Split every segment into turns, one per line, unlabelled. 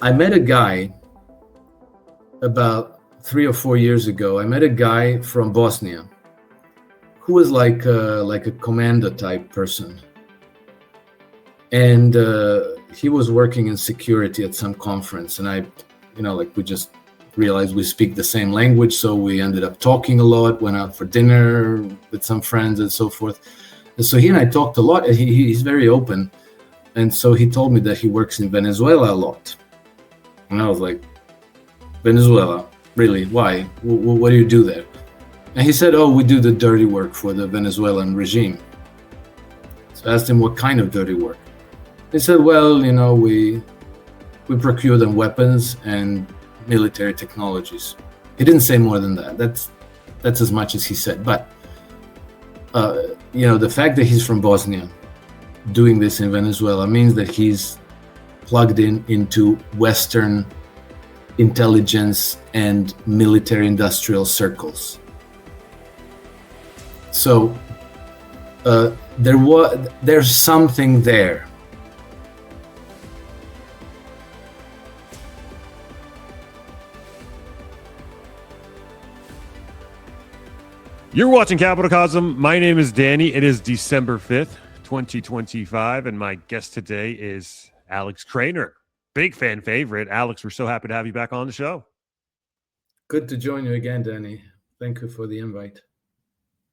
I met a guy about 3 or 4 years ago. I met a guy from Bosnia who was like a commando type person, and he was working in security at some conference. And we just realized we speak the same language, so we ended up talking a lot. Went out for dinner with some friends and so forth. And so he and I talked a lot. And he's very open, and so he told me that he works in Venezuela a lot. And I was like, Venezuela? Really? Why? What do you do there? And he said, we do the dirty work for the Venezuelan regime. So I asked him, what kind of dirty work? He said, we procure them weapons and military technologies. He didn't say more than that. That's as much as he said. But, the fact that he's from Bosnia doing this in Venezuela means that he's plugged into Western intelligence and military industrial circles. So there's something there.
You're watching CapitalCosm. My name is Danny. It is December 5th, 2025, and my guest today is Alex Krainer. Big fan favorite. Alex, we're so happy to have you back on the show.
Good to join you again, Danny. Thank you for the invite.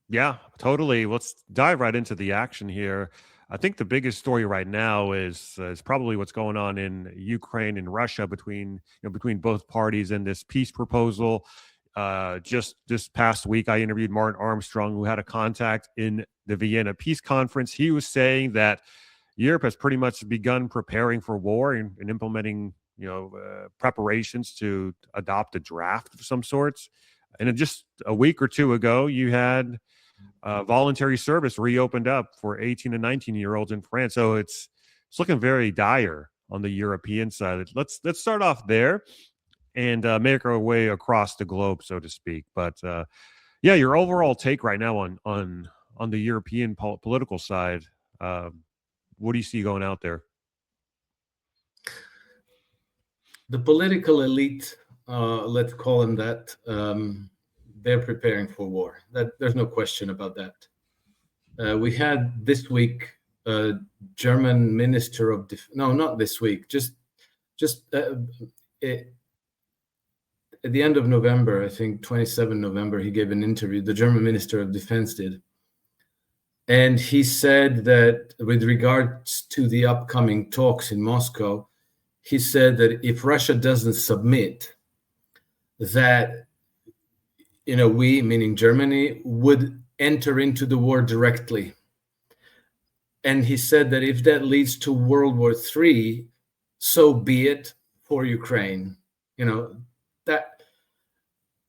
Yeah, totally. Let's dive right into the action here. I think the biggest story right now is probably what's going on in Ukraine and Russia between both parties and this peace proposal. Just this past week, I interviewed Martin Armstrong, who had a contact in the Vienna Peace Conference. He was saying that Europe has pretty much begun preparing for war and implementing, preparations to adopt a draft of some sorts. And just a week or two ago, you had voluntary service reopened up for 18 and 19-year-olds in France. So it's looking very dire on the European side. Let's start off there and make our way across the globe, so to speak. But your overall take right now on the European political side. What do you see going out there?
The political elite, let's call them that, they're preparing for war. There's no question about that. We had this week a German minister of no, not this week, just at the end of November, I think 27 November, he gave an interview. The German Minister of Defense did. And he said that with regards to the upcoming talks in Moscow, he said that if Russia doesn't submit, that, we, meaning Germany, would enter into the war directly. And he said that if that leads to World War III, so be it for Ukraine.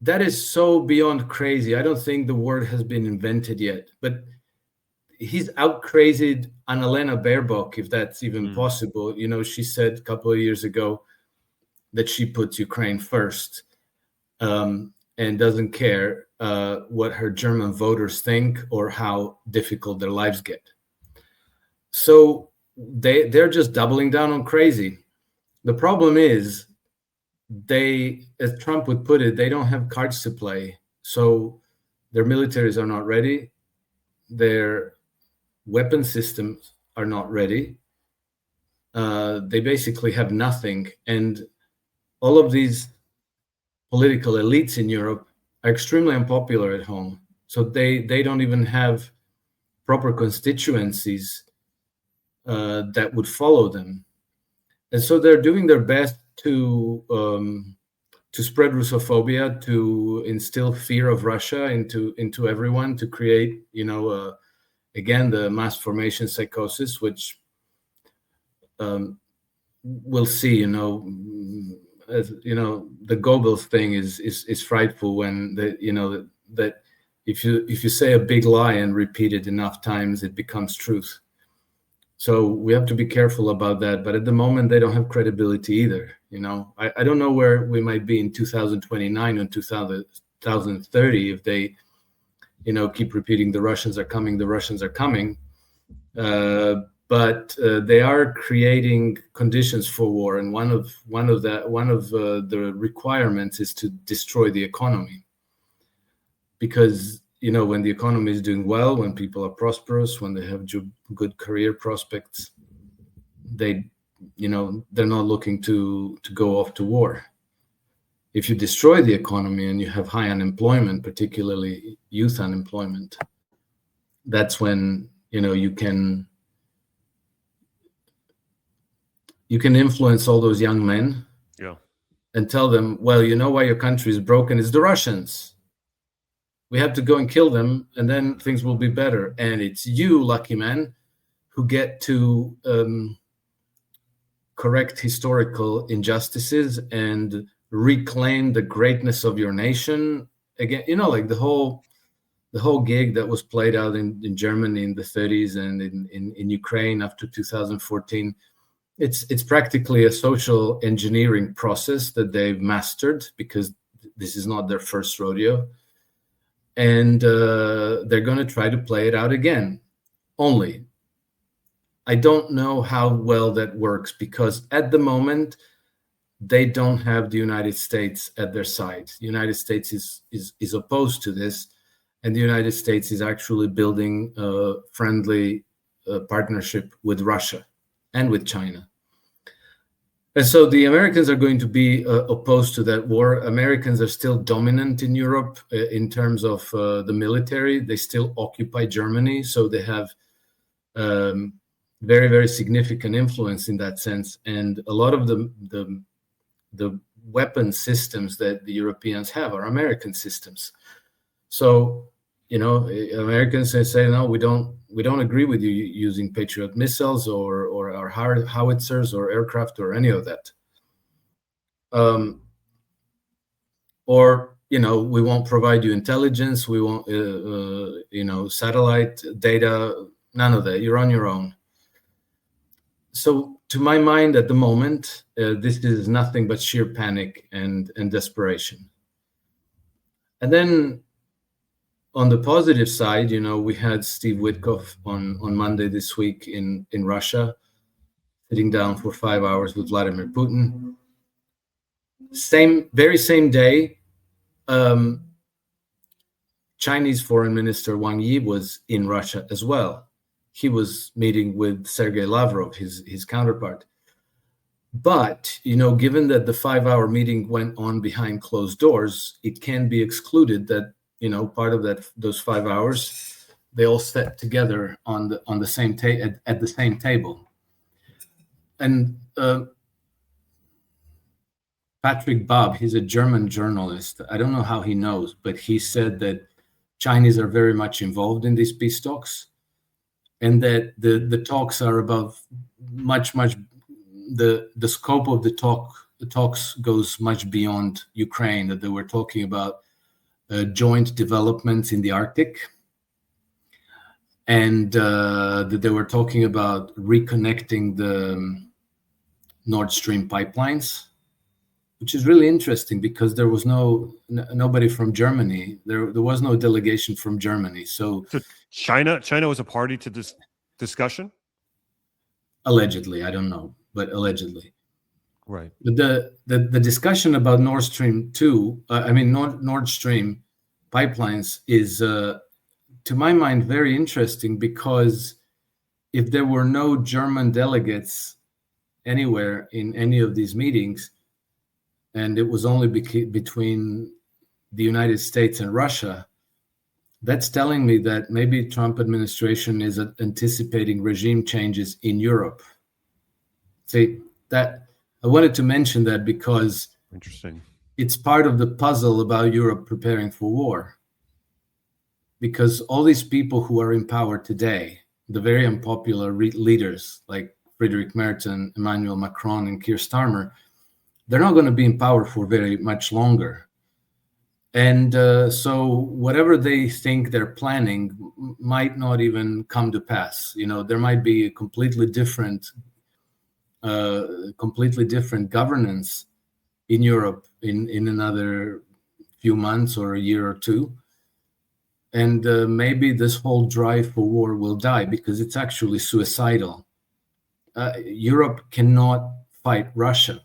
That is so beyond crazy. I don't think the word has been invented yet, but he's out crazied Annalena Baerbock, if that's even possible. She said a couple of years ago that she puts Ukraine first and doesn't care what her German voters think or how difficult their lives get. So they're just doubling down on crazy. The problem is as Trump would put it, they don't have cards to play. So their militaries are not ready. Their weapon systems are not ready. They basically have nothing. And all of these political elites in Europe are extremely unpopular at home. So they don't even have proper constituencies that would follow them. And so they're doing their best to spread Russophobia, to instill fear of Russia into everyone, to create, again, the mass formation psychosis, which we'll see. As the Goebbels thing is frightful when that if you say a big lie and repeat it enough times, it becomes truth. So we have to be careful about that. But at the moment, they don't have credibility either. I don't know where we might be in 2029 and 2030 if they, keep repeating the Russians are coming. but they are creating conditions for war, and one of the requirements is to destroy the economy, because when the economy is doing well, when people are prosperous, when they have good career prospects, they're not looking to go off to war. If you destroy the economy and you have high unemployment, particularly youth unemployment, that's when you can influence all those young men, and tell them, well, why your country is broken? It's the Russians. We have to go and kill them, and then things will be better. And it's you, lucky man, who get to correct historical injustices and reclaim the greatness of your nation again. Like the whole gig that was played out in Germany in the 30s and in Ukraine after 2014. It's practically a social engineering process that they've mastered, because this is not their first rodeo. And they're going to try to play it out again. Only, I don't know how well that works, because at the moment, they don't have the United States at their side. The United States is opposed to this, and the United States is actually building a friendly partnership with Russia and with China. And so the Americans are going to be opposed to that war. Americans are still dominant in Europe in terms of the military. They still occupy Germany, so they have very, very significant influence in that sense. And a lot of the weapon systems that the Europeans have are American systems. So, Americans say, no, we don't agree with you using Patriot missiles or our howitzers or aircraft or any of that. Or, we won't provide you intelligence. We won't, satellite data, none of that. You're on your own. So to my mind at the moment, this is nothing but sheer panic and desperation. And then on the positive side, we had Steve Witkoff on Monday this week in Russia, sitting down for 5 hours with Vladimir Putin. Very same day, Chinese Foreign Minister Wang Yi was in Russia as well. He was meeting with Sergei Lavrov, his counterpart. But, given that the 5-hour meeting went on behind closed doors, it can be excluded that, part of those 5 hours, they all sat together on the same at the same table. And Patrick Bob, he's a German journalist. I don't know how he knows, but he said that Chinese are very much involved in these peace talks, and that the talks are about much the scope of the talks goes much beyond Ukraine, that they were talking about joint developments in the Arctic, and that they were talking about reconnecting the Nord Stream pipelines, which is really interesting because there was nobody from Germany. There was no delegation from Germany. So
China was a party to this discussion?
Allegedly, I don't know, but allegedly.
Right.
But the discussion about Nord Stream 2, Nord Stream pipelines is, to my mind, very interesting, because if there were no German delegates anywhere in any of these meetings, and it was only between the United States and Russia, that's telling me that maybe Trump administration is anticipating regime changes in Europe. See, that I wanted to mention that because
interesting,
it's part of the puzzle about Europe preparing for war. Because all these people who are in power today, the very unpopular leaders like Friedrich Merz, Emmanuel Macron, and Keir Starmer, they're not going to be in power for very much longer. And so whatever they think they're planning might not even come to pass. There might be a completely different governance in Europe in another few months or a year or two. And maybe this whole drive for war will die, because it's actually suicidal. Europe cannot fight Russia.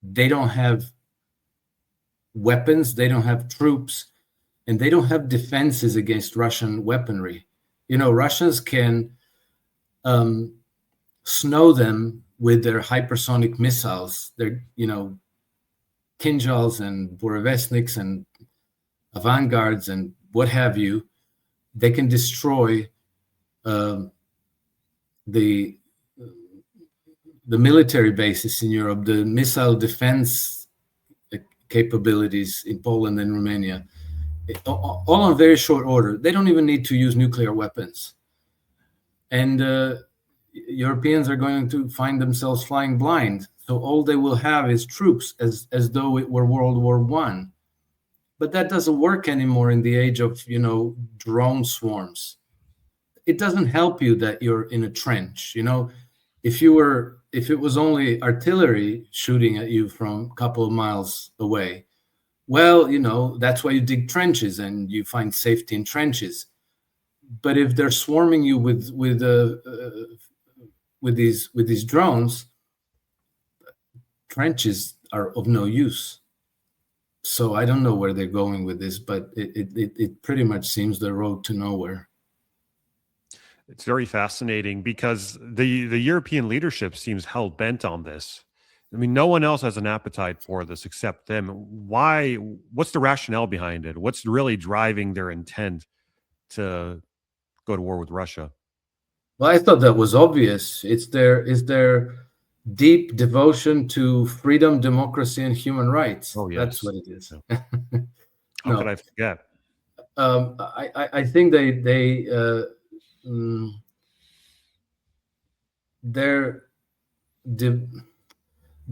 They don't have weapons, they don't have troops, and they don't have defenses against Russian weaponry. Russians can snow them with their hypersonic missiles, their Kinjals and Burevestniks and Avantgardes and what have you. They can destroy the military bases in Europe, the missile defense capabilities in Poland and Romania, all in very short order. They don't even need to use nuclear weapons. And Europeans are going to find themselves flying blind. So all they will have is troops, as though it were World War I. But that doesn't work anymore in the age of, drone swarms. It doesn't help you that you're in a trench. If it was only artillery shooting at you from a couple of miles away, well, that's why you dig trenches and you find safety in trenches. But if they're swarming you with these drones, trenches are of no use. So I don't know where they're going with this, but it pretty much seems the road to nowhere.
It's very fascinating because the European leadership seems hell-bent on this. I mean, no one else has an appetite for this except them. Why? What's the rationale behind it? What's really driving their intent to go to war with Russia?
Well, I thought that was obvious. It's their deep devotion to freedom, democracy, and human rights.
Oh, yes.
That's what it is.
How could I forget?
I think they're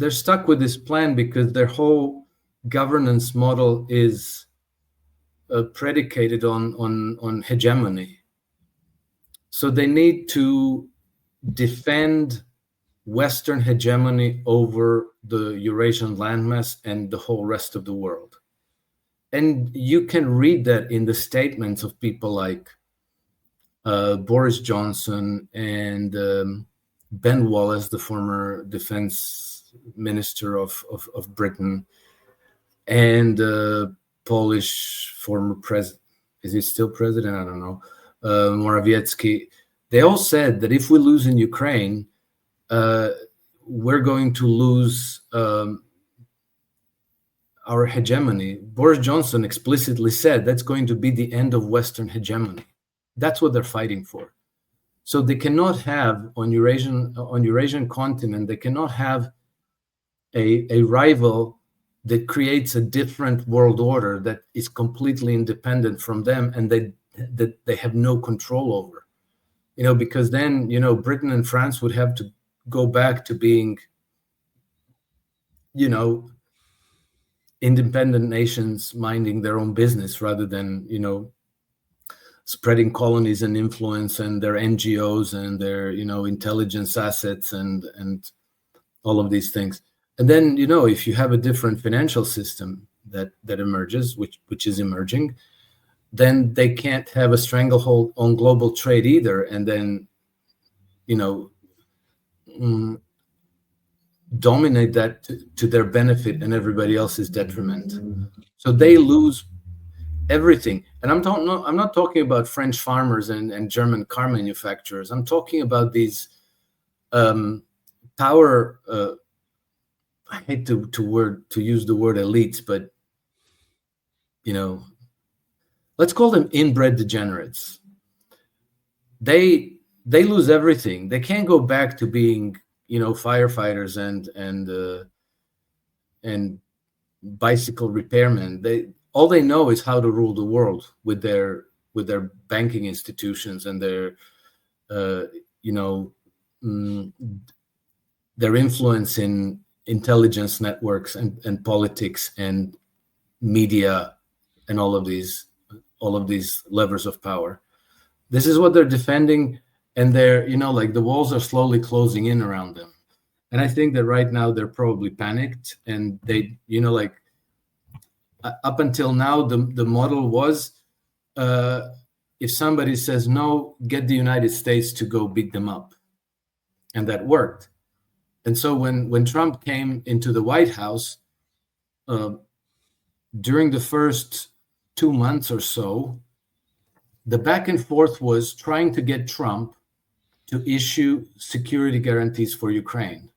stuck with this plan because their whole governance model is predicated on hegemony. So they need to defend Western hegemony over the Eurasian landmass and the whole rest of the world. And you can read that in the statements of people like Boris Johnson and Ben Wallace, the former defense minister of Britain, and Polish former president. Is he still president? I don't know. Morawiecki. They all said that if we lose in Ukraine, we're going to lose our hegemony. Boris Johnson explicitly said that's going to be the end of Western hegemony. That's what they're fighting for. So they cannot have on Eurasian continent, they cannot have a rival that creates a different world order that is completely independent from them and that they have no control over. Because then, Britain and France would have to go back to being, independent nations minding their own business rather than, spreading colonies and influence and their NGOs and their, intelligence assets and all of these things. And then, if you have a different financial system that emerges, which is emerging, then they can't have a stranglehold on global trade either. And then, dominate that to their benefit and everybody else's detriment. So they lose everything. And I'm not talking about French farmers and German car manufacturers. I'm talking about these power. I hate to use the word elites, but let's call them inbred degenerates. They lose everything. They can't go back to being firefighters and bicycle repairmen. All they know is how to rule the world with their banking institutions and their their influence in intelligence networks and politics and media and all of these levers of power. This is what they're defending, and they're the walls are slowly closing in around them. And I think that right now they're probably panicked, and they up until now the model was if somebody says no, get the United States to go beat them up. and that worked. And so when Trump came into the White House, during the first 2 months or so, the back and forth was trying to get Trump to issue security guarantees for Ukraine.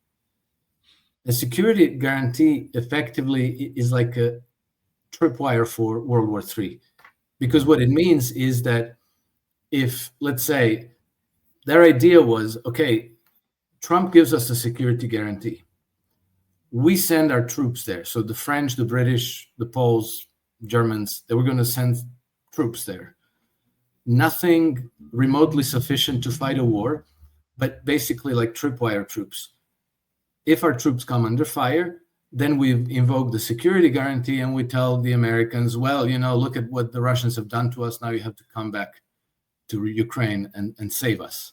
A security guarantee effectively is like a tripwire for World War III, because what it means is that if, let's say, their idea was, okay, Trump gives us a security guarantee. We send our troops there. So the French, the British, the Poles, Germans, they were going to send troops there. Nothing remotely sufficient to fight a war, but basically like tripwire troops. If our troops come under fire, then we invoke the security guarantee and we tell the Americans, well, look at what the Russians have done to us. Now you have to come back to Ukraine and save us.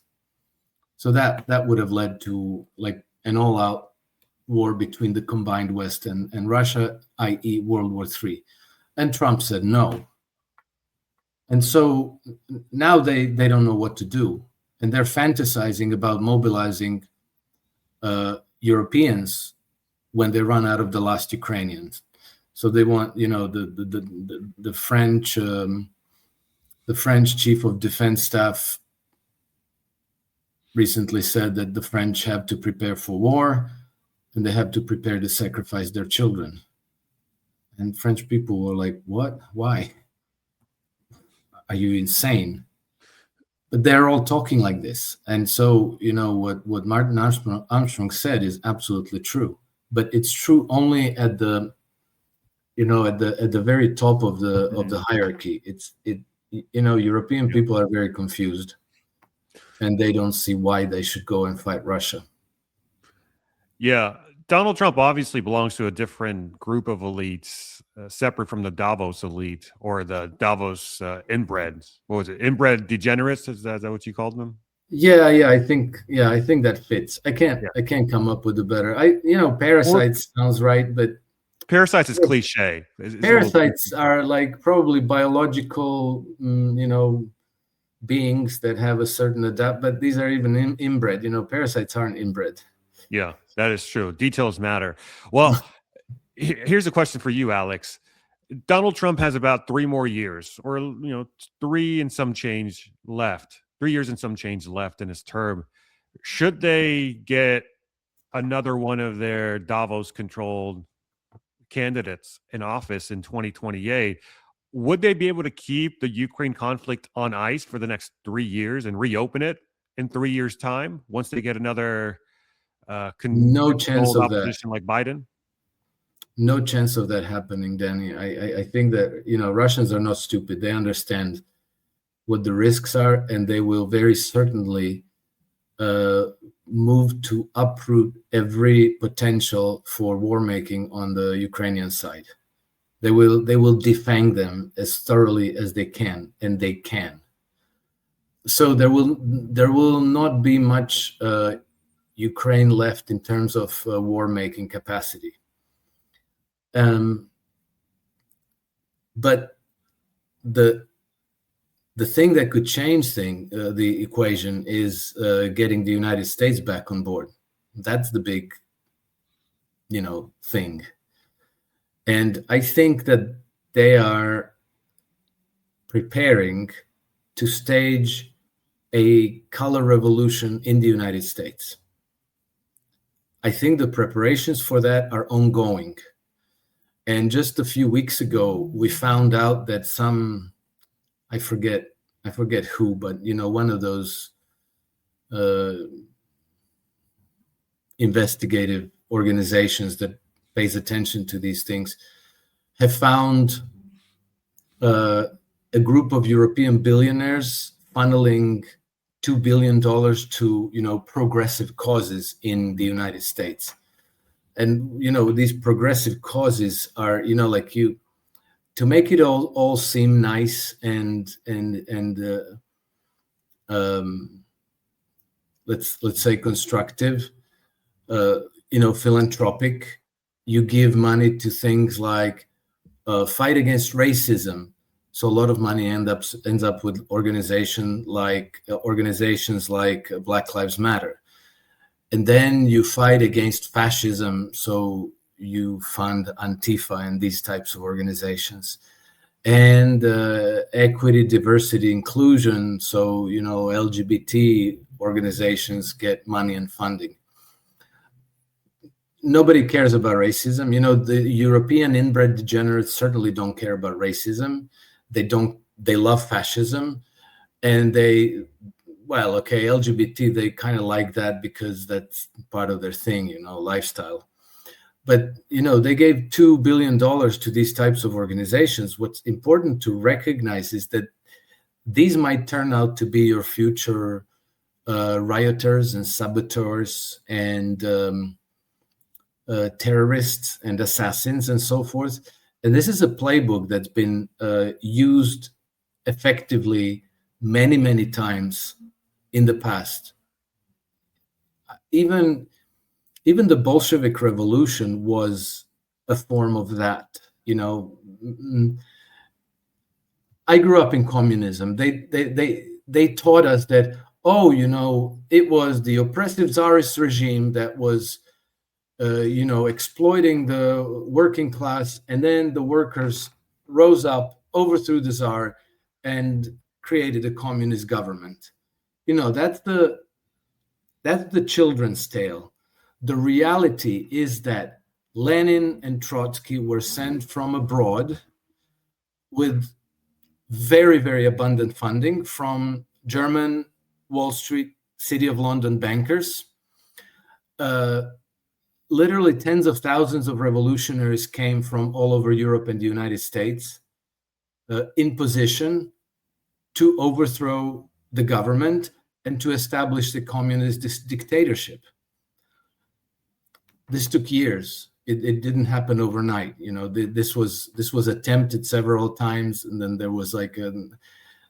So that would have led to like an all-out war between the combined West and Russia, i.e. World War III. And Trump said no. And so now they don't know what to do. And they're fantasizing about mobilizing Europeans when they run out of the last Ukrainians. So they want, the French chief of defense staff recently said that the French have to prepare for war and they have to prepare to sacrifice their children. And French people were like, what? Why? Are you insane? But they're all talking like this. And so, what Martin Armstrong said is absolutely true. But it's true only at the very top of the hierarchy. European people are very confused and they don't see why they should go and fight Russia.
Yeah. Donald Trump obviously belongs to a different group of elites, separate from the Davos elite or the Davos inbred. What was it? Inbred degenerates? Is that what you called them?
Yeah. I think that fits. I can't come up with a better. Parasites sounds right, but
parasites is cliche.
Parasites are like probably biological, beings that have a certain but these are even inbred. Parasites aren't inbred.
Yeah, that is true. Details matter. Well, here's a question for you, Alex. Donald Trump has about 3 more years, or 3 and some change left. 3 years and some change left in his term. Should they get another one of their Davos-controlled candidates in office in 2028, would they be able to keep the Ukraine conflict on ice for the next 3 years and reopen it in 3 years' time once they get another
no chance of that
like Biden?
No chance of that happening, Danny. I think that Russians are not stupid. They understand what the risks are, and they will very certainly move to uproot every potential for war making on the Ukrainian side. They will defang them as thoroughly as they can, and they can. So there will not be much Ukraine left in terms of war making capacity. But the thing that could change the equation is getting the United States back on board. That's the big, thing. And I think that they are preparing to stage a color revolution in the United States. I think the preparations for that are ongoing. And just a few weeks ago, we found out that I forget who, but one of those investigative organizations that pays attention to these things have found a group of European billionaires funneling $2 billion to progressive causes in the United States. And these progressive causes are to make it all seem nice and let's say constructive, philanthropic. You give money to things like fight against racism. So a lot of money ends up with organizations like Black Lives Matter. And then you fight against fascism, so you fund Antifa and these types of organizations. And equity, diversity, inclusion, so, LGBT organizations get money and funding. Nobody cares about racism. The European inbred degenerates certainly don't care about racism. They love fascism. And LGBT, they kind of like that because that's part of their thing, lifestyle. But, they gave $2 billion to these types of organizations. What's important to recognize is that these might turn out to be your future rioters and saboteurs and terrorists and assassins and so forth. And this is a playbook that's been used effectively many, many times in the past. Even the Bolshevik Revolution was a form of that. I grew up in communism. They taught us that, it was the oppressive Tsarist regime that was exploiting the working class, and then the workers rose up, overthrew the Tsar, and created a communist government. That's the children's tale. The reality is that Lenin and Trotsky were sent from abroad with very, very abundant funding from German Wall Street, City of London bankers. Literally tens of thousands of revolutionaries came from all over Europe and the United States in position to overthrow the government and to establish the communist dictatorship. This took years. It didn't happen overnight. This was attempted several times, and then there was like a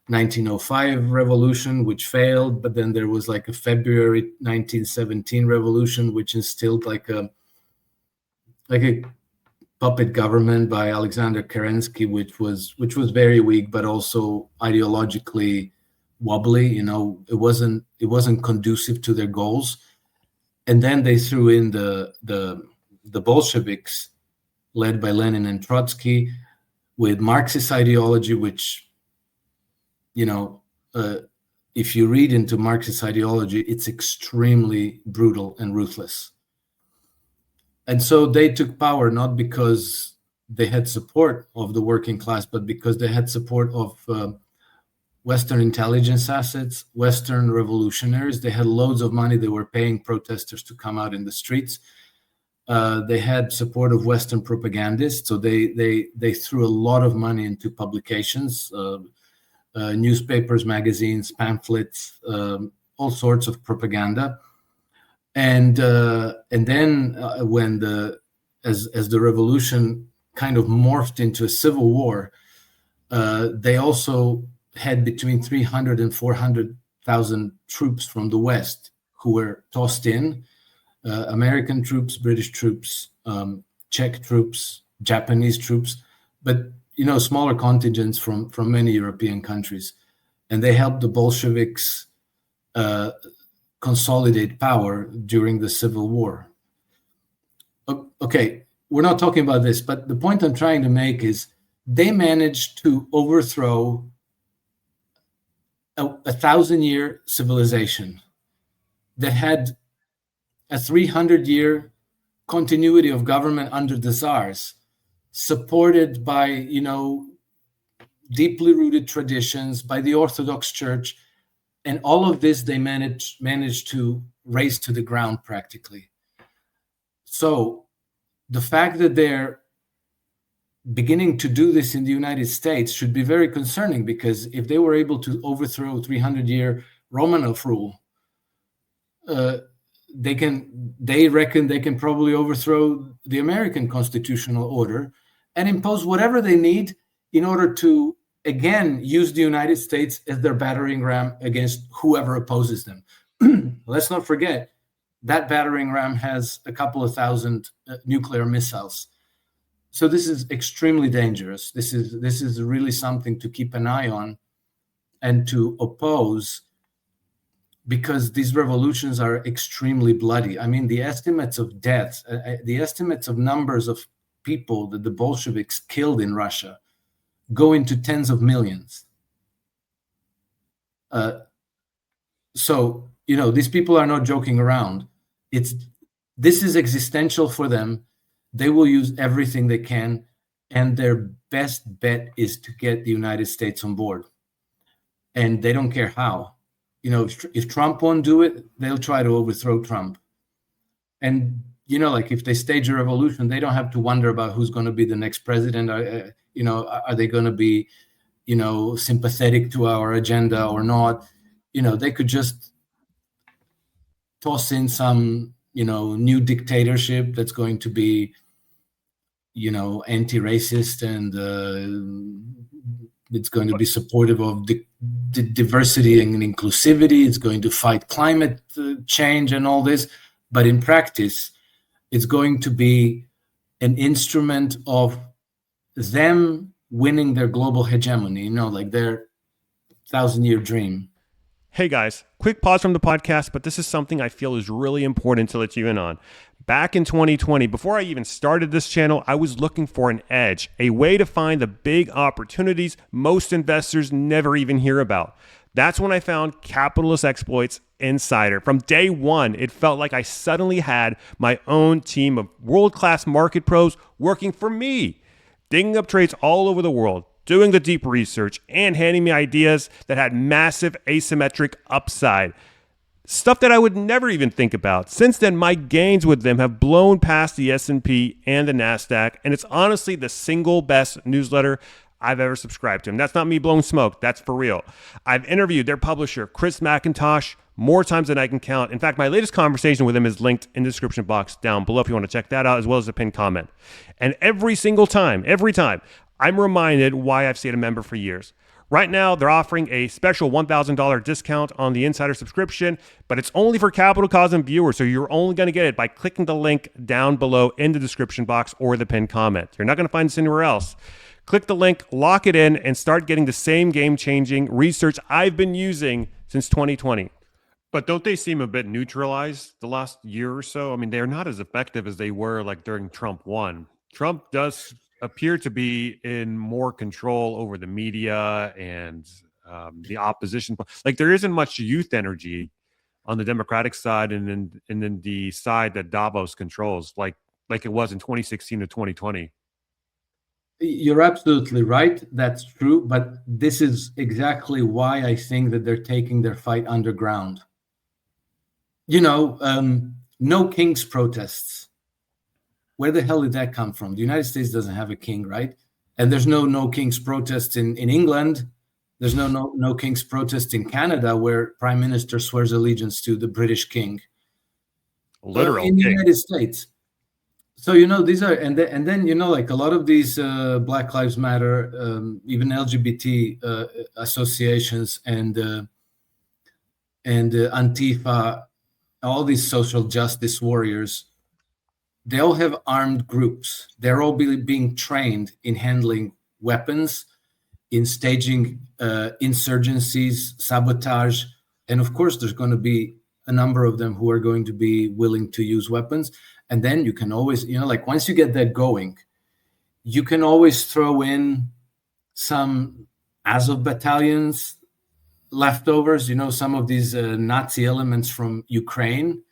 1905 revolution, which failed, but then there was like a February 1917 revolution, which instilled like a puppet government by Alexander Kerensky, which was very weak, but also ideologically wobbly. It wasn't conducive to their goals. And then they threw in the Bolsheviks, led by Lenin and Trotsky, with Marxist ideology, which, if you read into Marxist ideology, it's extremely brutal and ruthless. And so they took power not because they had support of the working class, but because they had support of Western intelligence assets, Western revolutionaries. They had loads of money. They were paying protesters to come out in the streets. They had support of Western propagandists. So they threw a lot of money into publications, newspapers, magazines, pamphlets, all sorts of propaganda. And then when as the revolution kind of morphed into a civil war, they also had between 300 and 400,000 troops from the West who were tossed in, American troops, British troops, Czech troops, Japanese troops, but smaller contingents from many European countries. And they helped the Bolsheviks consolidate power during the Civil War. Okay, we're not talking about this, but the point I'm trying to make is they managed to overthrow a 1,000-year civilization that had a 300-year continuity of government under the Tsars, supported by, deeply rooted traditions, by the Orthodox Church. And all of this they managed to raise to the ground practically. So the fact that they're beginning to do this in the United States should be very concerning, because if they were able to overthrow 300-year Romanov rule, they reckon they can probably overthrow the American constitutional order and impose whatever they need in order to, again, use the United States as their battering ram against whoever opposes them. Let's not forget that battering ram has a couple of thousand nuclear missiles. So this is extremely dangerous. This is really something to keep an eye on and to oppose because these revolutions are extremely bloody. I mean, the estimates of deaths, the estimates of numbers of people that the Bolsheviks killed in Russia go into tens of millions. So, these people are not joking around. This is existential for them. They will use everything they can, and their best bet is to get the United States on board. And they don't care how. If Trump won't do it, they'll try to overthrow Trump. And, if they stage a revolution, they don't have to wonder about who's going to be the next president. Are they going to be, sympathetic to our agenda or not? They could just toss in some, new dictatorship that's going to be, anti-racist, and it's going to be supportive of diversity and inclusivity. It's going to fight climate change and all this. But in practice, it's going to be an instrument of them winning their global hegemony, like their 1,000-year dream.
Hey guys, quick pause from the podcast, but this is something I feel is really important to let you in on. Back in 2020, before I even started this channel, I was looking for an edge, a way to find the big opportunities most investors never even hear about. That's when I found Capitalist Exploits Insider. From day one, it felt like I suddenly had my own team of world-class market pros working for me, digging up trades all over the world, doing the deep research, and handing me ideas that had massive asymmetric upside. Stuff that I would never even think about. Since then, my gains with them have blown past the S&P and the NASDAQ, and it's honestly the single best newsletter I've ever subscribed to. And that's not me blowing smoke. That's for real. I've interviewed their publisher, Chris McIntosh, more times than I can count. In fact, my latest conversation with him is linked in the description box down below if you want to check that out, as well as a pinned comment. And every time, I'm reminded why I've stayed a member for years. Right now, they're offering a special $1,000 discount on the Insider subscription, but it's only for CapitalCosm viewers, so you're only going to get it by clicking the link down below in the description box or the pinned comment. You're not going to find this anywhere else. Click the link, lock it in, and start getting the same game-changing research I've been using since 2020. But don't they seem a bit neutralized the last year or so? I mean, they're not as effective as they were like during Trump 1. Trump does appear to be in more control over the media and the opposition. Like there isn't much youth energy on the Democratic side and then the side that Davos controls, like it was in 2016 to 2020.
You're absolutely right. That's true. But this is exactly why I think that they're taking their fight underground. No king's protests. Where the hell did that come from? The United States doesn't have a king, right? And there's no king's protests in England. There's no king's protest in Canada, where Prime Minister swears allegiance to the British king.
Literal
in the
king.
United States. So these are and then like a lot of these Black Lives Matter, even LGBT associations and Antifa, all these social justice warriors. They all have armed groups. They're all being trained in handling weapons, in staging insurgencies, sabotage. And of course, there's going to be a number of them who are going to be willing to use weapons. And then you can always, once you get that going, you can always throw in some Azov battalions, leftovers, some of these Nazi elements from Ukraine.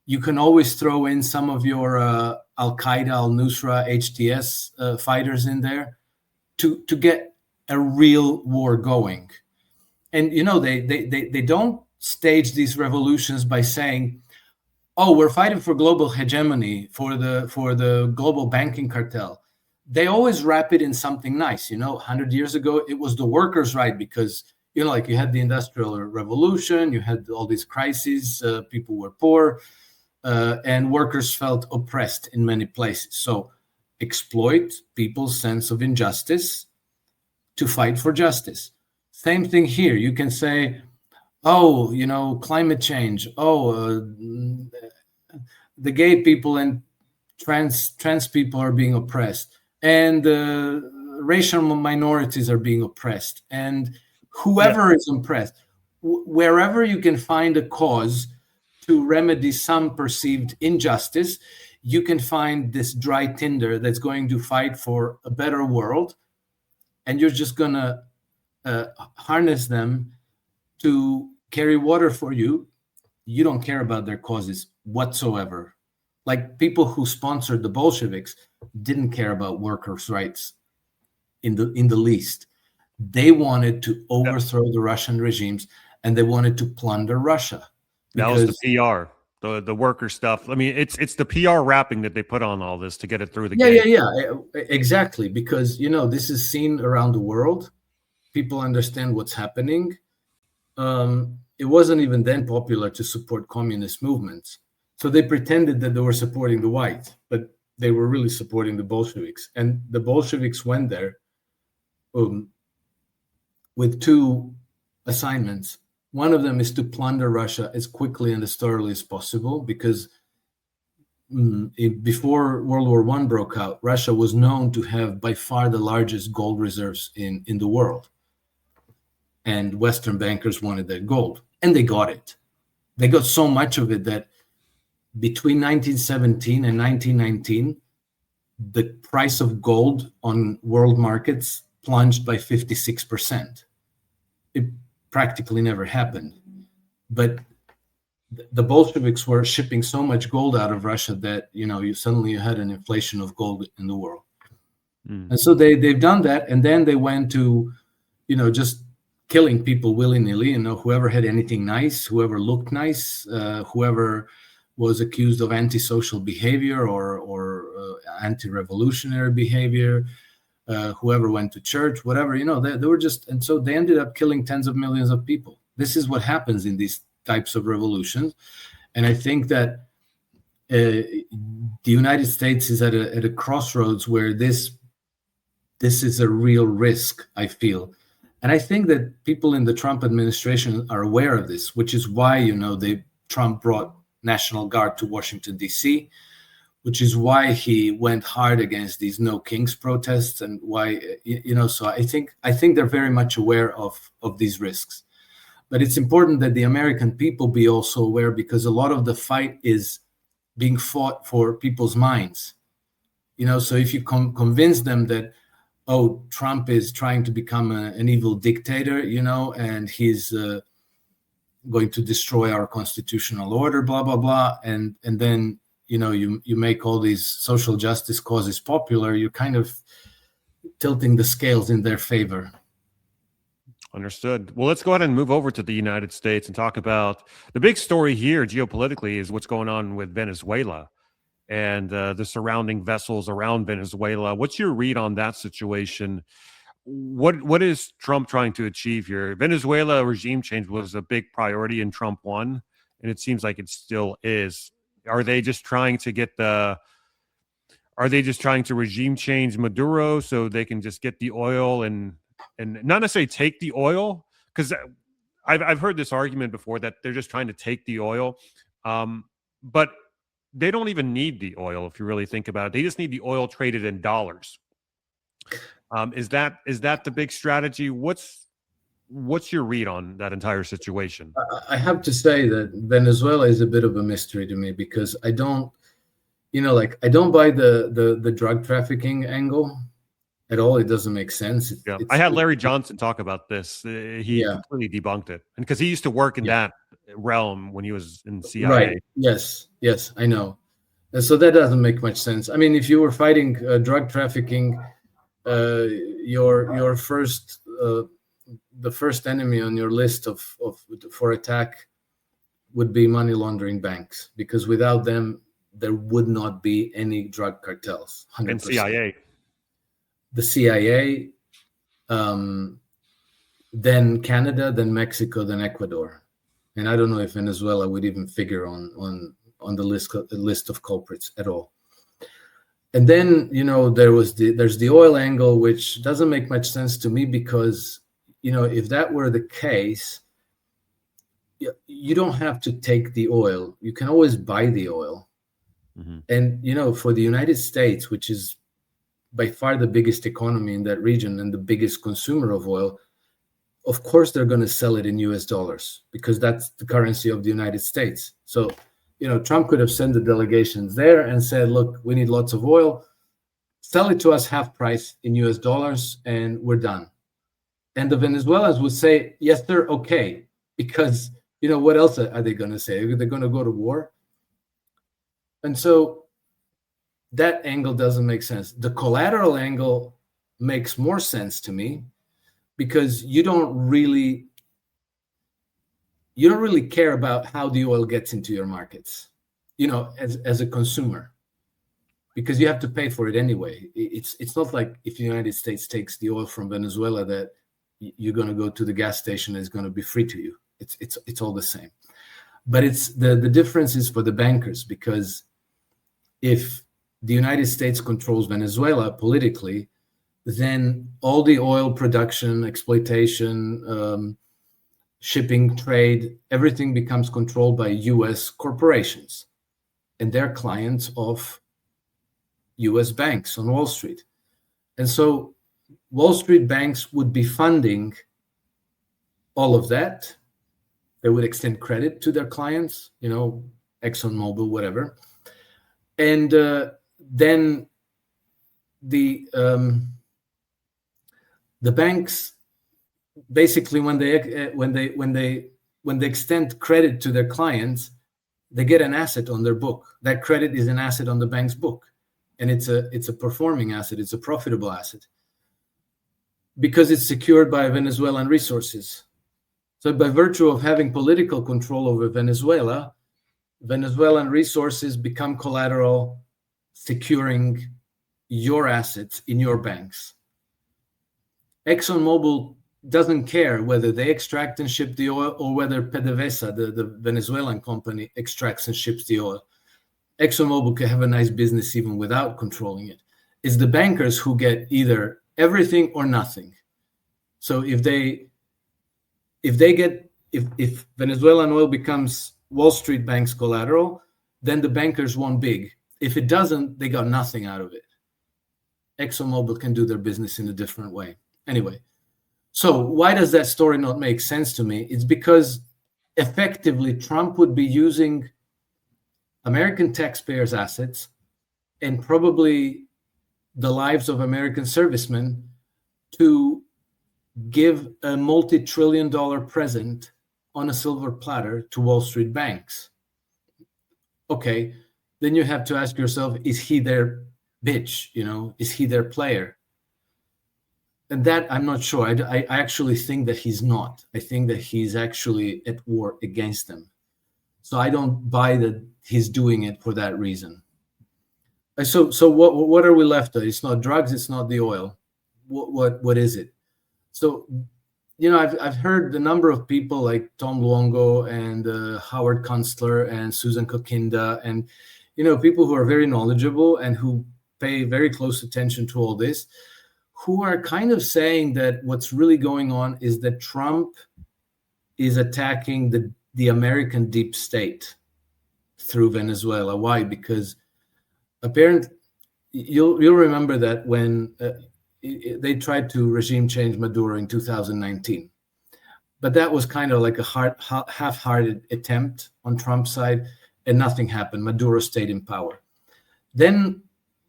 You can always throw in some of your Al-Qaeda, Al-Nusra, HTS fighters in there to get a real war going. And they don't stage these revolutions by saying, "Oh, we're fighting for global hegemony, for the global banking cartel." They always wrap it in something nice. 100 years ago, it was the workers' right because you had the Industrial Revolution, you had all these crises, people were poor. And workers felt oppressed in many places. So exploit people's sense of injustice to fight for justice. Same thing here. You can say, oh, climate change. Oh, the gay people and trans people are being oppressed. And racial minorities are being oppressed. And whoever is oppressed. wherever you can find a cause to remedy some perceived injustice, you can find this dry tinder that's going to fight for a better world, and you're just going to harness them to carry water for you. You don't care about their causes whatsoever. Like people who sponsored the Bolsheviks didn't care about workers' rights in the least. They wanted to overthrow the Russian regimes, and they wanted to plunder Russia.
That was the PR, the worker stuff. I mean, it's the PR wrapping that they put on all this to get it through the gate.
Yeah, exactly. Because this is seen around the world. People understand what's happening. It wasn't even then popular to support communist movements, so they pretended that they were supporting the white, but they were really supporting the Bolsheviks. And the Bolsheviks went there with two assignments. One of them is to plunder Russia as quickly and as thoroughly as possible, because before World War I broke out, Russia was known to have by far the largest gold reserves in the world. And Western bankers wanted that gold, and they got it. They got so much of it that between 1917 and 1919, the price of gold on world markets plunged by 56%. It practically never happened. But the Bolsheviks were shipping so much gold out of Russia that, you suddenly had an inflation of gold in the world. And so they've done that. And then they went to, just killing people willy-nilly, whoever had anything nice, whoever looked nice, whoever was accused of antisocial behavior or anti-revolutionary behavior, whoever went to church, whatever, they were just, and so they ended up killing tens of millions of people. This is what happens in these types of revolutions. And I think that the United States is at a crossroads where this is a real risk, I feel. And I think that people in the Trump administration are aware of this, which is why, Trump brought National Guard to Washington, D.C., which is why he went hard against these No Kings protests, and why, so I think they're very much aware of these risks. But it's important that the American people be also aware, because a lot of the fight is being fought for people's minds. So if you convince them that, oh, Trump is trying to become an evil dictator, and he's going to destroy our constitutional order, blah, blah, blah. And then, you make all these social justice causes popular, you're kind of tilting the scales in their favor.
Understood. Well, let's go ahead and move over to the United States and talk about the big story here geopolitically is what's going on with Venezuela and the surrounding vessels around Venezuela. What's your read on that situation? What is Trump trying to achieve here? Venezuela regime change was a big priority and Trump won, and it seems like it still is. Are they just trying to regime change Maduro so they can just get the oil and not necessarily take the oil? Because I've heard this argument before that they're just trying to take the oil, but they don't even need the oil if you really think about it. They just need the oil traded in dollars. Is that the big strategy? What's your read on that entire situation?
I have to say that Venezuela is a bit of a mystery to me, because I don't buy the drug trafficking angle at all. It doesn't make sense.
I had Larry Johnson talk about this. He completely debunked it, and because he used to work in that realm when he was in CIA.
Right. Yes, I know. And so that doesn't make much sense. I mean, if you were fighting drug trafficking, your first the first enemy on your list for attack would be money laundering banks, because without them there would not be any drug cartels. 100%.
And CIA.
The CIA, then Canada, then Mexico, then Ecuador, and I don't know if Venezuela would even figure on the list of culprits at all. And then there's the oil angle, which doesn't make much sense to me, because if that were the case, you don't have to take the oil. You can always buy the oil. Mm-hmm. And for the United States, which is by far the biggest economy in that region and the biggest consumer of oil of course they're going to sell it in US dollars because that's the currency of the United States. So, Trump could have sent the delegations there and said, look, we need lots of oil, sell it to us half price in US dollars, and we're done. And the Venezuelans would say, yes, they're okay, because, what else are they going to say? They're going to go to war? And so that angle doesn't make sense. The collateral angle makes more sense to me, because you don't really care about how the oil gets into your markets, as a consumer, because you have to pay for it anyway. It's not like if the United States takes the oil from Venezuela that you're going to go to the gas station and it's going to be free to you. It's all the same. But it's the difference is for the bankers, because if the United States controls Venezuela politically, then all the oil production, exploitation, shipping, trade, everything becomes controlled by US corporations, and they're clients of US banks on Wall Street. And so Wall Street banks would be funding all of that. They would extend credit to their clients, ExxonMobil, whatever. And then the banks, basically, when they extend credit to their clients, they get an asset on their book. That credit is an asset on the bank's book, and it's a performing asset. It's a profitable asset because it's secured by Venezuelan resources. So by virtue of having political control over Venezuela, Venezuelan resources become collateral, securing your assets in your banks. ExxonMobil doesn't care whether they extract and ship the oil or whether PDVSA, the Venezuelan company, extracts and ships the oil. ExxonMobil can have a nice business even without controlling it. It's the bankers who get either everything or nothing. So if Venezuelan oil becomes Wall Street banks collateral, then the bankers won big. If it doesn't, they got nothing out of it. ExxonMobil can do their business in a different way. Anyway, so why does that story not make sense to me? It's because effectively Trump would be using American taxpayers' assets and probably the lives of American servicemen to give a multi-trillion-dollar present on a silver platter to Wall Street banks. Okay, then you have to ask yourself, is he their bitch? Is he their player? And that I'm not sure. I actually think that he's not. I think that he's actually at war against them. So I don't buy that he's doing it for that reason. So what are we left with? It's not drugs. It's not the oil. What is it? So, I've heard a number of people like Tom Luongo and Howard Kunstler and Susan Kokinda and, people who are very knowledgeable and who pay very close attention to all this, who are kind of saying that what's really going on is that Trump is attacking the American deep state through Venezuela. Why? Because apparently, you'll remember that when they tried to regime change Maduro in 2019, but that was kind of like a half-hearted attempt on Trump's side, and nothing happened. Maduro stayed in power. Then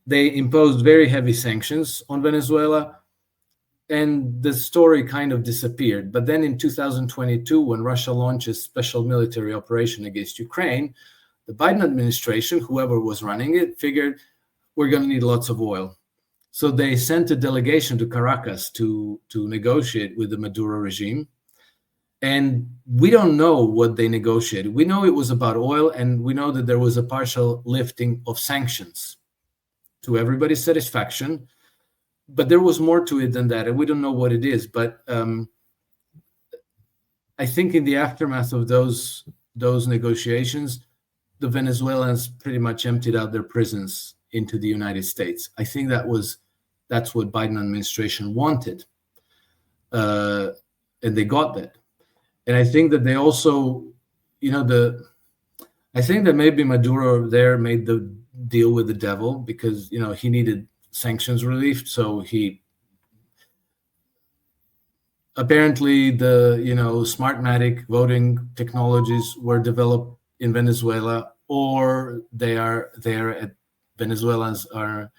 they imposed very heavy sanctions on Venezuela, and the story kind of disappeared. But then in 2022, when Russia launched a special military operation against Ukraine, the Biden administration, whoever was running it, figured we're going to need lots of oil. So they sent a delegation to Caracas to negotiate with the Maduro regime. And we don't know what they negotiated. We know it was about oil, and we know that there was a partial lifting of sanctions to everybody's satisfaction. But there was more to it than that, and we don't know what it is. But I think in the aftermath of those negotiations, the Venezuelans pretty much emptied out their prisons into the United States. I think that's what Biden administration wanted, and they got that. And I think that they also, I think that maybe Maduro there made the deal with the devil because he needed sanctions relief, so he apparently the Smartmatic voting technologies were developed in Venezuela, or they are there at Venezuelans are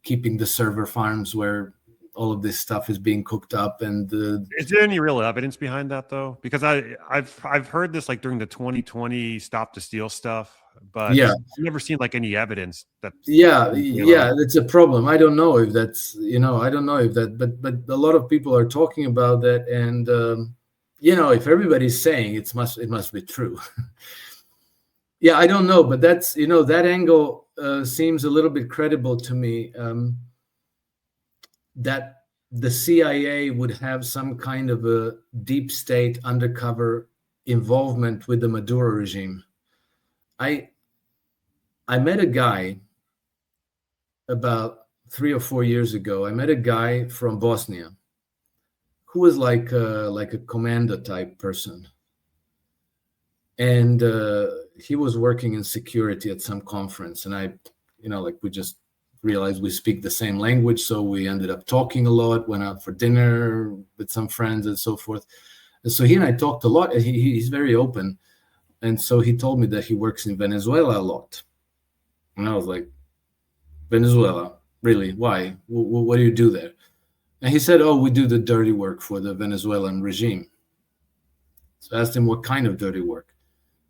keeping the server farms where all of this stuff is being cooked up. And
is there any real evidence behind that though? Because I've heard this like during the 2020 Stop the Steal stuff, but
yeah,
I've never seen like any evidence that.
yeah, that's a problem. I don't know if that's I don't know if that, but a lot of people are talking about that, and if everybody's saying it must be true. Yeah, I don't know, but that's that angle seems a little bit credible to me. That the CIA would have some kind of a deep state undercover involvement with the Maduro regime. I met a guy about 3 or 4 years ago. I met a guy from Bosnia who was like a commander type person, and he was working in security at some conference, and I, we just realized we speak the same language, so we ended up talking a lot, went out for dinner with some friends and so forth. And so he and I talked a lot, and he's very open. And so he told me that he works in Venezuela a lot. And I was like, Venezuela? Really? Why? What do you do there? And he said, oh, we do the dirty work for the Venezuelan regime. So I asked him, what kind of dirty work?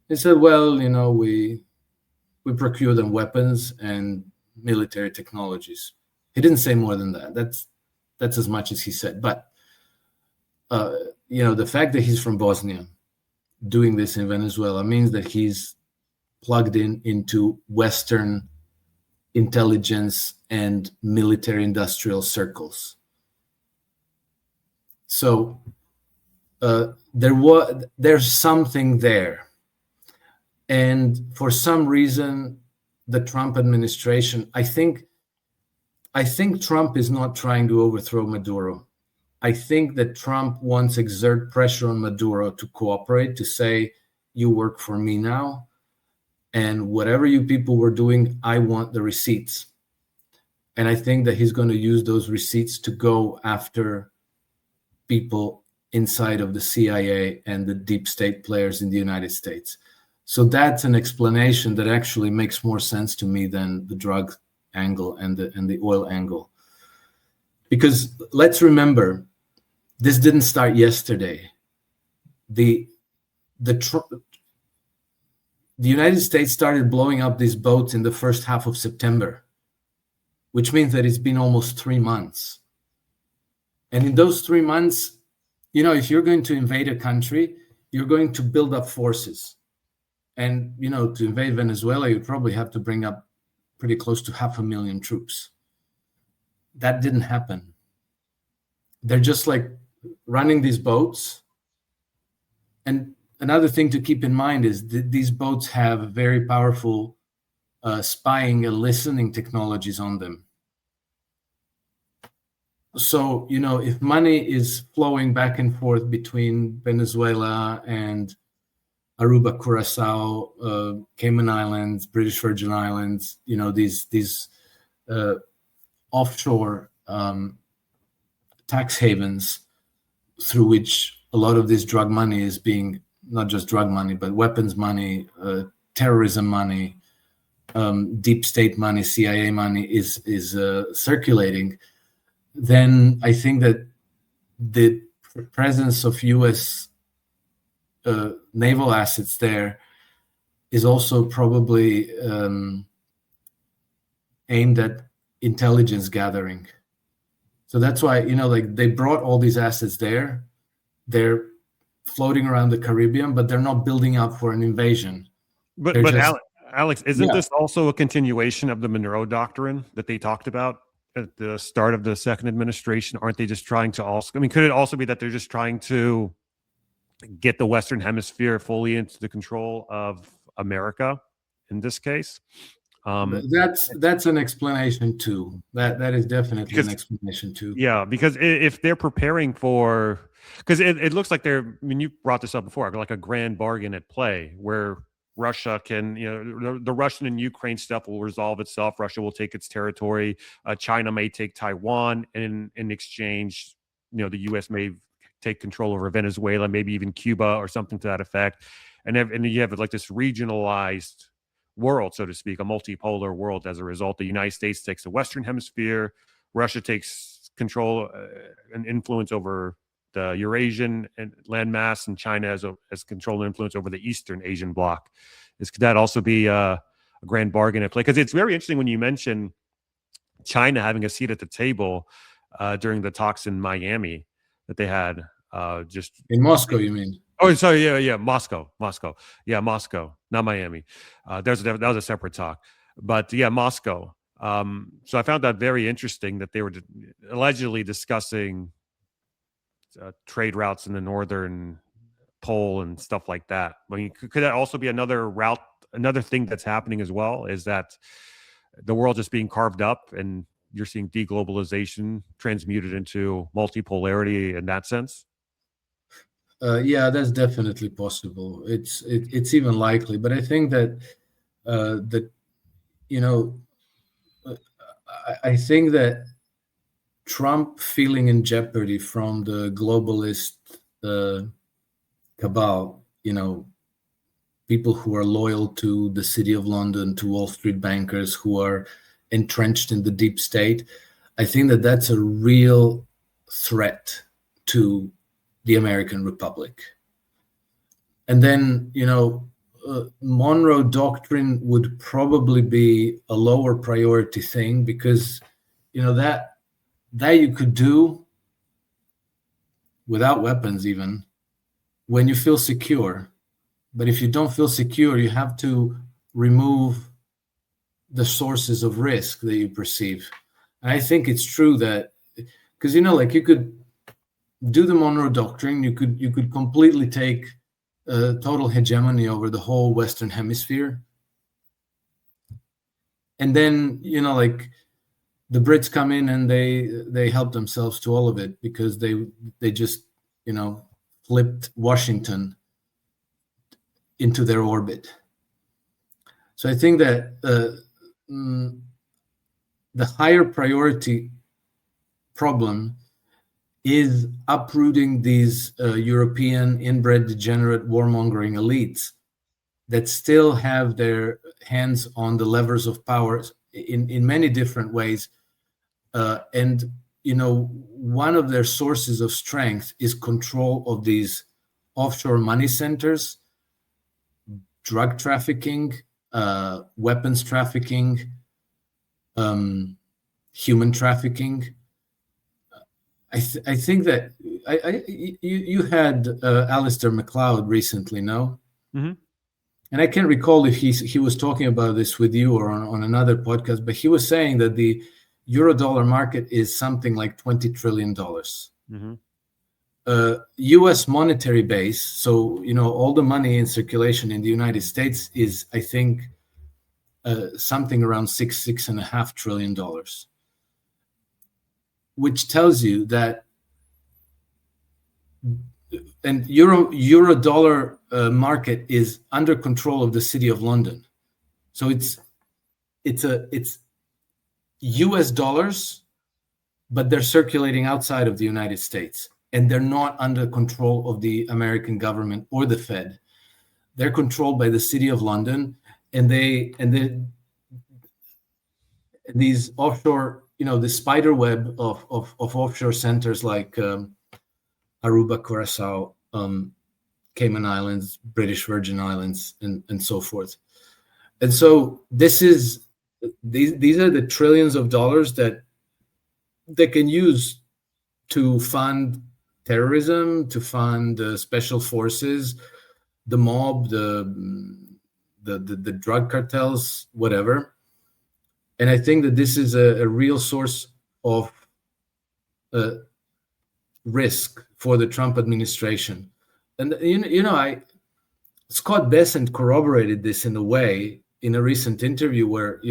He said, well, we procure them weapons and military technologies. He didn't say more than that. That's as much as he said. But the fact that he's from Bosnia doing this in Venezuela means that he's plugged into Western intelligence and military industrial circles. So there's something there. And for some reason, the Trump administration, I think Trump is not trying to overthrow Maduro. I think that Trump wants to exert pressure on Maduro to cooperate, to say, you work for me now, and whatever you people were doing, I want the receipts. And I think that he's going to use those receipts to go after people inside of the CIA and the deep state players in the United States. So that's an explanation that actually makes more sense to me than the drug angle and the oil angle. Because let's remember, this didn't start yesterday. The United States started blowing up these boats in the first half of September, which means that it's been almost 3 months. And in those 3 months, if you're going to invade a country, you're going to build up forces. And, to invade Venezuela, you probably have to bring up pretty close to 500,000 troops. That didn't happen. They're just like running these boats. And another thing to keep in mind is that these boats have very powerful spying and listening technologies on them. So, if money is flowing back and forth between Venezuela and Aruba, Curacao, Cayman Islands, British Virgin Islands, these offshore tax havens through which a lot of this drug money is being, not just drug money, but weapons money, terrorism money, deep state money, CIA money is circulating, then I think that the presence of U.S. Naval assets there is also probably aimed at intelligence gathering. So that's why, they brought all these assets there. They're floating around the Caribbean, but they're not building up for an invasion.
But Alex, isn't this also a continuation of the Monroe Doctrine that they talked about at the start of the second administration? Aren't they just trying to also, could it also be that they're just trying to get the Western Hemisphere fully into the control of America in this case?
That's an explanation too. That is definitely an explanation too.
Yeah, because if they're preparing for, because it looks like you brought this up before, like a grand bargain at play where Russia can, the Russian and Ukraine stuff will resolve itself. Russia will take its territory. China may take Taiwan, and in exchange, the U.S. may take control over Venezuela, maybe even Cuba or something to that effect. And you have like this regionalized world, so to speak, a multipolar world as a result. The United States takes the Western Hemisphere, Russia takes control and influence over the Eurasian and landmass, and China has control and influence over the Eastern Asian bloc. Could that also be a grand bargain at play? Because it's very interesting when you mention China having a seat at the table during the talks in Miami that they had just
in Moscow, you mean?
Oh, sorry, yeah, Moscow, yeah, Moscow, not Miami. That was a separate talk, but yeah, Moscow. So I found that very interesting that they were allegedly discussing trade routes in the northern pole and stuff like that. I mean, could that also be another route? Another thing that's happening as well is that the world is being carved up, and you're seeing deglobalization transmuted into multipolarity in that sense.
Yeah, that's definitely possible. It's even likely, but I think that I think that Trump feeling in jeopardy from the globalist cabal, people who are loyal to the City of London, to Wall Street bankers who are entrenched in the deep state. I think that that's a real threat to the American Republic. And then, Monroe Doctrine would probably be a lower priority thing because, that you could do without weapons even when you feel secure. But if you don't feel secure, you have to remove the sources of risk that you perceive. And I think it's true that, because, you could do the Monroe Doctrine, you could completely take total hegemony over the whole Western Hemisphere. And then, the Brits come in and they help themselves to all of it because they just, flipped Washington into their orbit. So I think that the higher priority problem is uprooting these European inbred degenerate warmongering elites that still have their hands on the levers of power in many different ways. And, one of their sources of strength is control of these offshore money centers, drug trafficking, weapons trafficking, human trafficking. I think that you had Alistair MacLeod recently, no?
Mm-hmm.
And I can't recall if he was talking about this with you or on another podcast, but he was saying that the euro-dollar market is something like $20 trillion.
Mm-hmm.
U.S. monetary base, so all the money in circulation in the United States is, I think, something around $6.5 trillion, which tells you that, and euro-dollar market is under control of the City of London, so it's U.S. dollars, but they're circulating outside of the United States, and they're not under control of the American government or the Fed. They're controlled by the City of London, and these offshore, the spider web of offshore centers like Aruba, Curacao, Cayman Islands, British Virgin Islands, and so forth. And so these are the trillions of dollars that they can use to fund terrorism, to fund special forces, the mob, the drug cartels, whatever. And I think that this is a real source of risk for the Trump administration. And Scott Bessent corroborated this in a way in a recent interview where,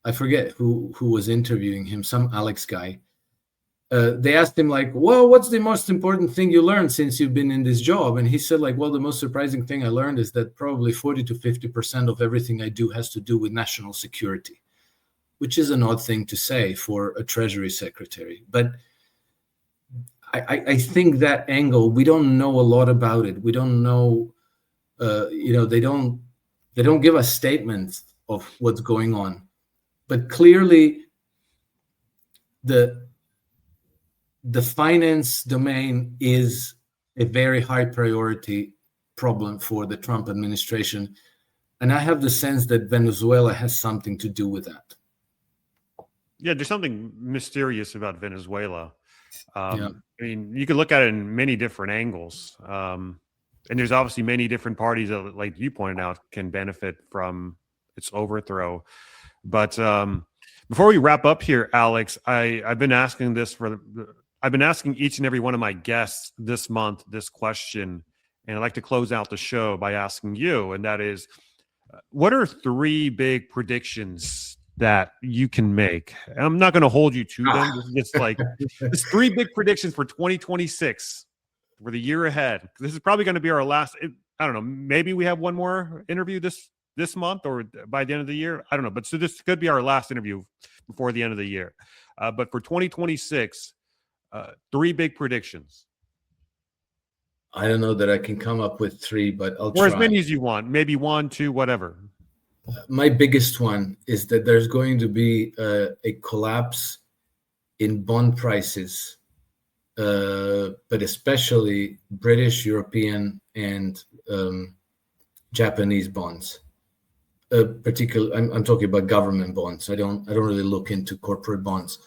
I forget who was interviewing him, some Alex guy. They asked him well, what's the most important thing you learned since you've been in this job? And he said well, the most surprising thing I learned is that probably 40 to 50% of everything I do has to do with national security, which is an odd thing to say for a Treasury Secretary. But I think that angle, we don't know a lot about it. We don't know, they don't give us statements of what's going on. But clearly, the finance domain is a very high priority problem for the Trump administration. And I have the sense that Venezuela has something to do with that.
Yeah, there's something mysterious about Venezuela.
Yeah.
I mean, you could look at it in many different angles. And there's obviously many different parties that, like you pointed out, can benefit from its overthrow. But before we wrap up here, Alex, I've been asking each and every one of my guests this month this question, and I'd like to close out the show by asking you, and that is, what are 3 big predictions that you can make? I'm not going to hold you to them. It's like it's 3 big predictions for 2026, for the year ahead. This is probably going to be our last. I don't know. Maybe we have one more interview this month or by the end of the year. I don't know. But so this could be our last interview before the end of the year. But for 2026, 3 big predictions.
I don't know that I can come up with 3, but I'll try.
Or as many as you want. Maybe 1, 2, whatever.
My biggest one is that there's going to be a collapse in bond prices, but especially British, European, and Japanese bonds. Particularly, I'm talking about government bonds. I don't really look into corporate bonds,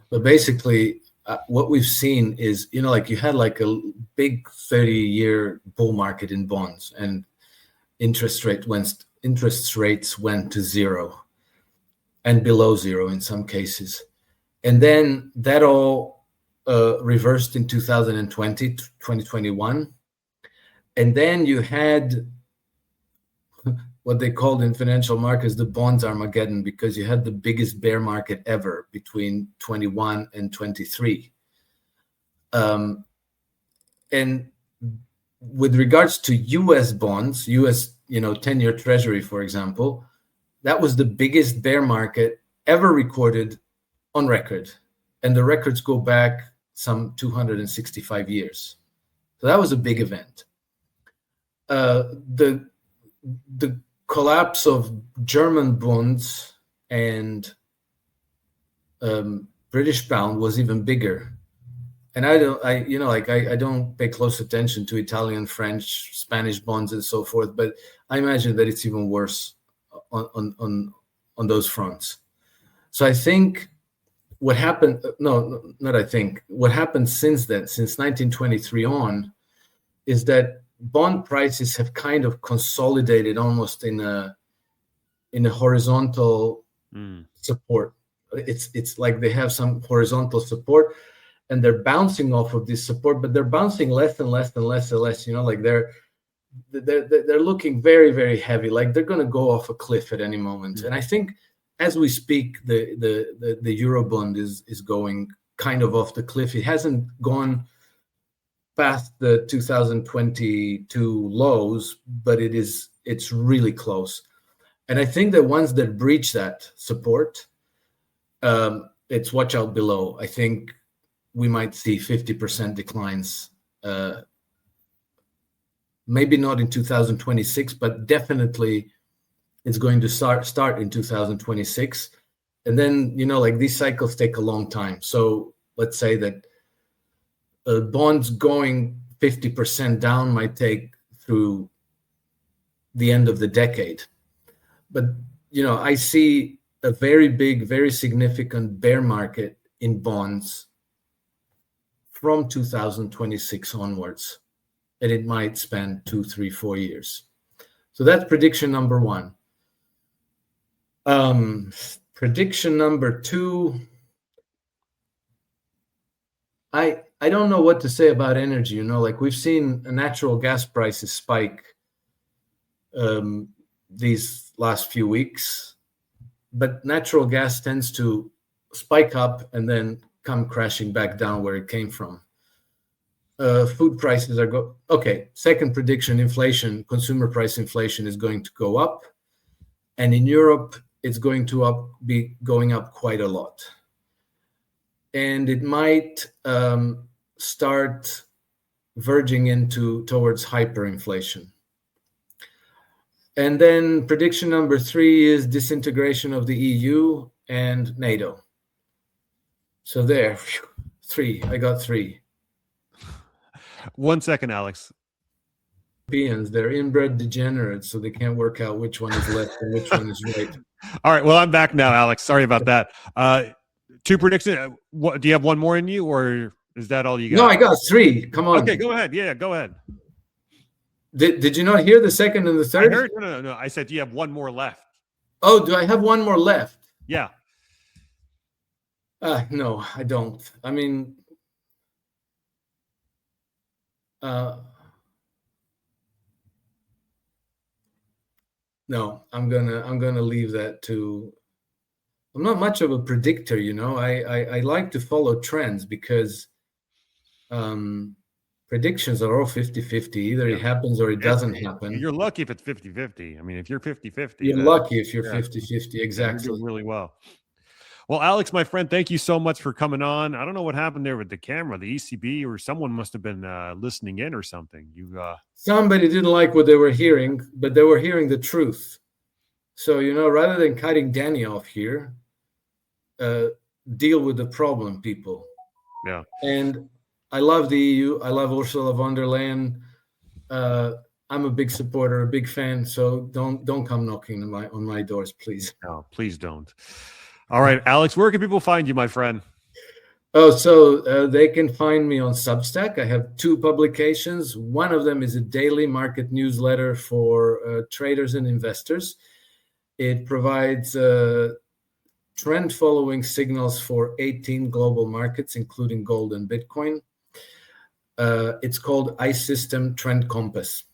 but basically, what we've seen is, like you had like a big 30-year bull market in bonds, and interest rates went to 0 and below 0 in some cases. And then that all reversed in 2021. And then you had what they called in financial markets the bonds Armageddon, because you had the biggest bear market ever between 21 and 23. And with regards to U.S. bonds, U.S. 10-year Treasury, for example, that was the biggest bear market ever recorded on record. And the records go back some 265 years. So that was a big event. The collapse of German bonds and British pound was even bigger. And I don't pay close attention to Italian, French, Spanish bonds and so forth, but I imagine that it's even worse on those fronts. So I think what happened since then, since 1923 on, is that bond prices have kind of consolidated almost in a horizontal support. It's like they have some horizontal support, and they're bouncing off of this support, but they're bouncing less and less and less and less. Like they're looking very, very heavy, like they're going to go off a cliff at any moment. And I think as we speak, the Eurobond is going kind of off the cliff. It hasn't gone past the 2022 lows, but it's really close. And I think that ones that breach that support, it's watch out below. I think we might see 50% declines. Maybe not in 2026, but definitely it's going to start in 2026. And then, like these cycles take a long time. So let's say that bonds going 50% down might take through the end of the decade. But, I see a very big, very significant bear market in bonds from 2026 onwards. And it might span 2, 3, 4 years. So that's prediction number 1. Prediction number 2, I don't know what to say about energy. Like we've seen natural gas prices spike these last few weeks, but natural gas tends to spike up and then come crashing back down where it came from. Food prices are okay. Second prediction, inflation, consumer price inflation is going to go up, and in Europe it's going to be going up quite a lot. And it might start verging towards hyperinflation. And then prediction number 3 is disintegration of the EU and NATO. So there, 3. I got 3.
1 second, Alex.
Europeans, they're inbred degenerates, so they can't work out which one is left and which one is right.
All right, well, I'm back now, Alex. Sorry about that. 2 predictions. What, do you have one more in you, or is that all you got?
No, I got 3. Come on.
Okay, go ahead. Yeah, go ahead.
Did you not hear the second and the third?
I heard. No. I said, do you have one more left?
Oh, do I have one more left?
Yeah.
No, I don't. I mean, no, I'm gonna leave that to. I'm not much of a predictor, you know. I like to follow trends because predictions are all 50-50. Either it happens or it doesn't happen.
You're lucky if it's 50-50. I mean, if you're 50-50,
you're lucky if you're 50-50. Exactly.
You're doing really well. Well, Alex, my friend, thank you so much for coming on. I don't know what happened there with the camera, the ECB, or someone must have been listening in or something.
Somebody didn't like what they were hearing, but they were hearing the truth. So, you know, rather than cutting Danny off here, deal with the problem, people.
Yeah.
And I love the EU. I love Ursula von der Leyen. I'm a big supporter, a big fan. So don't come knocking on my doors, please.
No, please don't. All right, Alex, where can people find you, my friend?
Oh, so they can find me on Substack. I have 2 publications. One of them is a daily market newsletter for traders and investors. It provides trend following signals for 18 global markets, including gold and Bitcoin. It's called iSystem Trend Compass.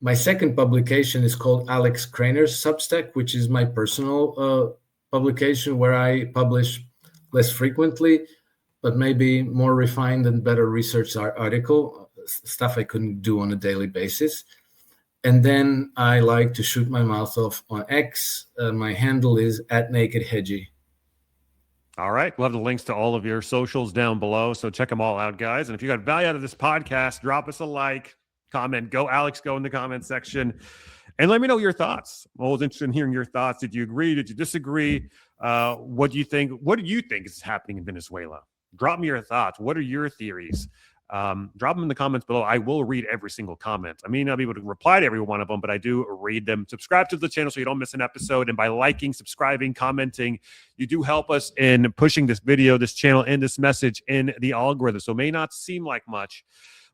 My second publication is called Alex Krainer's Substack, which is my personal publication where I publish less frequently, but maybe more refined and better researched article, stuff I couldn't do on a daily basis. And then I like to shoot my mouth off on X. My handle is @NakedHedgie.
All right. We'll have the links to all of your socials down below. So check them all out, guys. And if you got value out of this podcast, drop us a like, comment, go in the comment section. And let me know your thoughts. I'm always interested in hearing your thoughts. Did you agree? Did you disagree? What do you think? What do you think is happening in Venezuela? Drop me your thoughts. What are your theories? Drop them in the comments below. I will read every single comment. I may not be able to reply to every one of them, but I do read them. Subscribe to the channel so you don't miss an episode. And by liking, subscribing, commenting, you do help us in pushing this video, this channel, and this message in the algorithm. So it may not seem like much,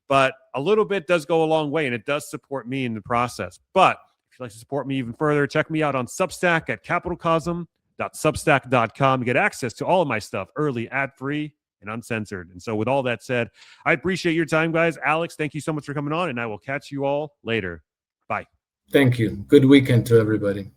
but a little bit does go a long way, and it does support me in the process. But if you'd like to support me even further, check me out on Substack at CapitalCosm.substack.com. You get access to all of my stuff early, ad-free, and uncensored. And so with all that said, I appreciate your time, guys. Alex, thank you so much for coming on, and I will catch you all later. Bye.
Thank you. Good weekend to everybody.